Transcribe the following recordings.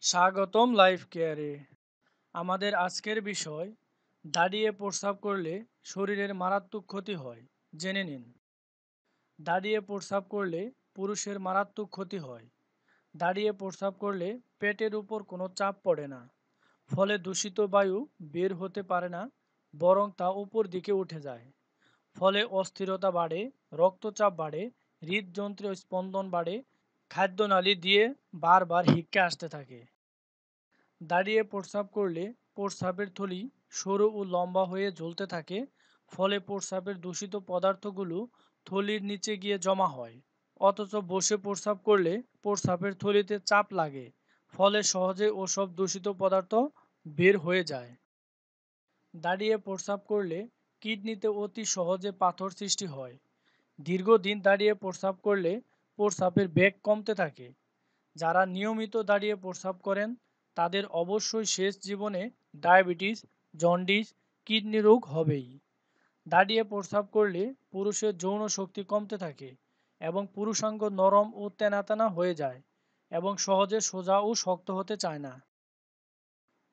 স্বাগতম লাইফ কেয়ারে। আমাদের আজকের বিষয়, দাঁড়িয়ে প্রস্রাব করলে শরীরের মারাত্মক ক্ষতি হয়। জেনে নিন। দাঁড়িয়ে প্রস্রাব করলে পুরুষের মারাত্মক ক্ষতি হয়। দাঁড়িয়ে প্রস্রাব করলে পেটের উপর কোনো চাপ পড়ে না, ফলে দূষিত বায়ু বের হতে পারে না, বরং তা উপর দিকে উঠে যায়। ফলে অস্থিরতা বাড়ে, রক্তচাপ বাড়ে, হৃদযন্ত্রের স্পন্দন বাড়ে, খাদ্যনালী দিয়ে বারবার হিক্কা আসতে থাকে। দাঁড়িয়ে প্রস্রাব করলে প্রস্রাবের থলি সরু ও লম্বা হয়ে ঝুলতে থাকে, ফলে প্রস্রাবের দূষিত পদার্থগুলো থলির নিচে গিয়ে জমা হয়। অথচ বসে প্রস্রাব করলে প্রস্রাবের থলিতে চাপ লাগে, ফলে সহজে ওসব দূষিত পদার্থ বের হয়ে যায়। দাঁড়িয়ে প্রস্রাব করলে কিডনিতে অতি সহজে পাথর সৃষ্টি হয়। দীর্ঘদিন দাঁড়িয়ে প্রস্রাব করলে প্রস্রাবের বেগ কমতে থাকে। যারা নিয়মিত দাঁড়িয়ে প্রস্রাব করেন তাদের অবশ্যই শেষ জীবনে ডায়াবেটিস, জন্ডিস, কিডনি রোগ হবেই। দাঁড়িয়ে প্রস্রাব করলে পুরুষের যৌন শক্তি কমতে থাকে এবং পুরুষাঙ্গ নরম ও তেনা হয়ে যায় এবং সহজে সোজা ও শক্ত হতে চায় না।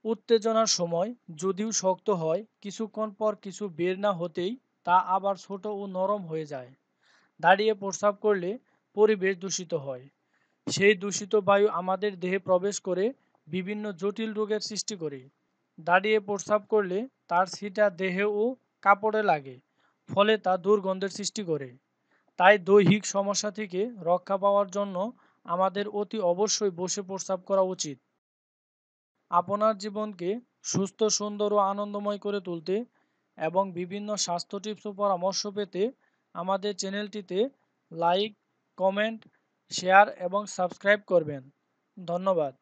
উত্তেজনার সময় যদিও শক্ত হয়, কিছুক্ষণ পর কিছু বের না হতেই তা আবার ছোট ও নরম হয়ে যায়। দাঁড়িয়ে প্রস্রাব করলে পরিবেশ দূষিত হয়। সেই দূষিত বায়ু আমাদের দেহে প্রবেশ করে বিভিন্ন জটিল রোগের সৃষ্টি করে। দাঁড়িয়ে প্রস্রাব করলে তার ছিটা দেহে ও কাপড়ে লাগে, ফলে তা দুর্গন্ধের সৃষ্টি করে। তাই দৈহিক সমস্যা থেকে রক্ষা পাওয়ার জন্য আমাদের অতি অবশ্যই বসে প্রস্রাব করা উচিত। আপনার জীবনকে সুস্থ, সুন্দর ও আনন্দময় করে তুলতে এবং বিভিন্ন স্বাস্থ্য টিপস ও পরামর্শ পেতে আমাদের চ্যানেলটিতে লাইক, কমেন্ট, শেয়ার এবং সাবস্ক্রাইব করবেন। ধন্যবাদ।